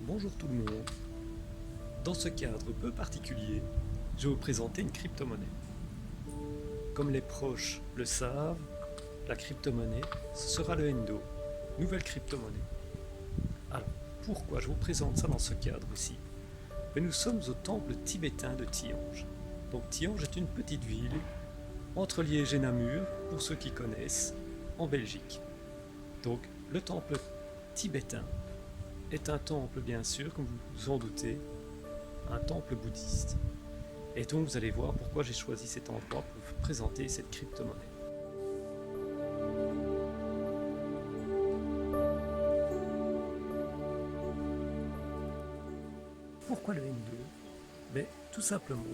Bonjour tout le monde. Dans ce cadre peu particulier, je vais vous présenter une crypto-monnaie. Comme les proches le savent, la crypto-monnaie, ce sera le Endo, nouvelle crypto-monnaie. Alors, pourquoi je vous présente ça dans ce cadre-ci? Nous sommes au temple tibétain de Tihange. Donc Tihange est une petite ville entre Liège et Namur, pour ceux qui connaissent, en Belgique. Donc le temple tibétain est un temple, bien sûr, comme vous vous en doutez, un temple bouddhiste. Et donc vous allez voir pourquoi j'ai choisi cet endroit pour vous présenter cette crypto-monnaie. Pourquoi le N2? Tout simplement,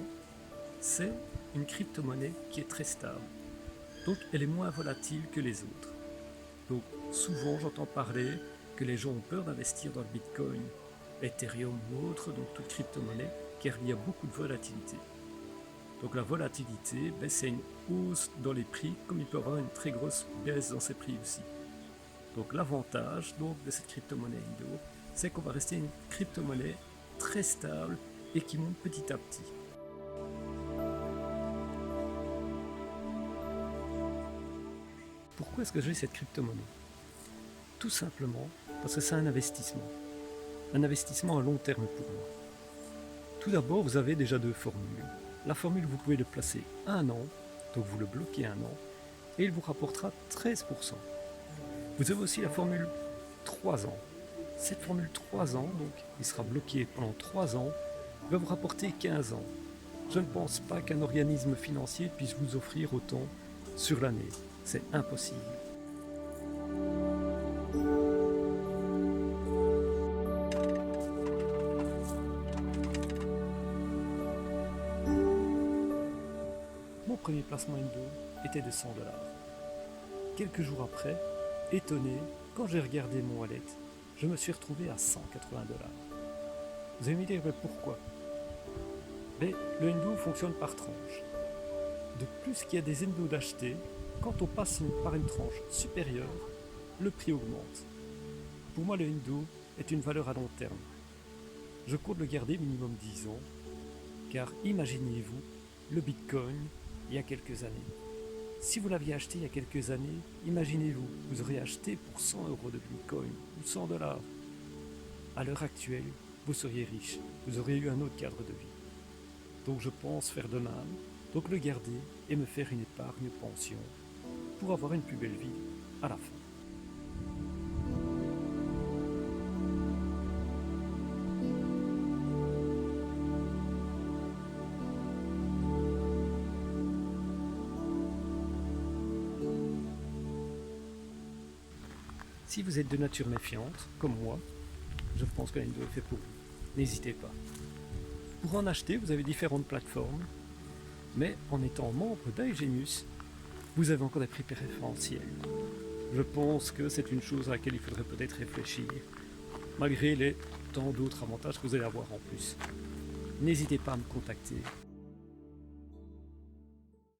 c'est une crypto-monnaie qui est très stable. Donc elle est moins volatile que les autres. Donc souvent j'entends parler que les gens ont peur d'investir dans le Bitcoin, Ethereum ou autre, donc toute crypto-monnaie, car il y a beaucoup de volatilité. Donc la volatilité, c'est une hausse dans les prix, comme il peut y avoir une très grosse baisse dans ces prix aussi. Donc l'avantage de cette crypto-monnaie Indo, c'est qu'on va rester une crypto-monnaie très stable et qui monte petit à petit. Pourquoi est-ce que j'ai cette crypto-monnaie? Tout simplement parce que c'est un investissement à long terme pour moi. Tout d'abord, vous avez déjà deux formules. La formule, vous pouvez le placer 1 an, donc vous le bloquez 1 an, et il vous rapportera 13%. Vous avez aussi la formule 3 ans. Cette formule 3 ans, donc il sera bloqué pendant 3 ans, va vous rapporter 15 ans. Je ne pense pas qu'un organisme financier puisse vous offrir autant sur l'année. C'est impossible. Mon premier placement Indo était de 100 $. Quelques jours après, étonné, quand j'ai regardé mon wallet, je me suis retrouvé à 180 $. Vous allez me dire pourquoi? Le Endo fonctionne par tranche. De plus qu'il y a des Endo d'acheter, quand on passe par une tranche supérieure, le prix augmente. Pour moi, le Endo est une valeur à long terme. Je compte le garder minimum 10 ans, car imaginez-vous le Bitcoin il y a quelques années. Si vous l'aviez acheté il y a quelques années, imaginez-vous, vous auriez acheté pour 100 € de Bitcoin ou 100 $. À l'heure actuelle, vous seriez riche, vous auriez eu un autre cadre de vie. Donc je pense faire de même, donc le garder et me faire une épargne pension pour avoir une plus belle vie à la fin. Si vous êtes de nature méfiante, comme moi, je pense que l'Endo est fait pour vous. N'hésitez pas. Pour en acheter, vous avez différentes plateformes, mais en étant membre d'Aegenius, vous avez encore des prix préférentiels. Je pense que c'est une chose à laquelle il faudrait peut-être réfléchir, malgré les tant d'autres avantages que vous allez avoir en plus. N'hésitez pas à me contacter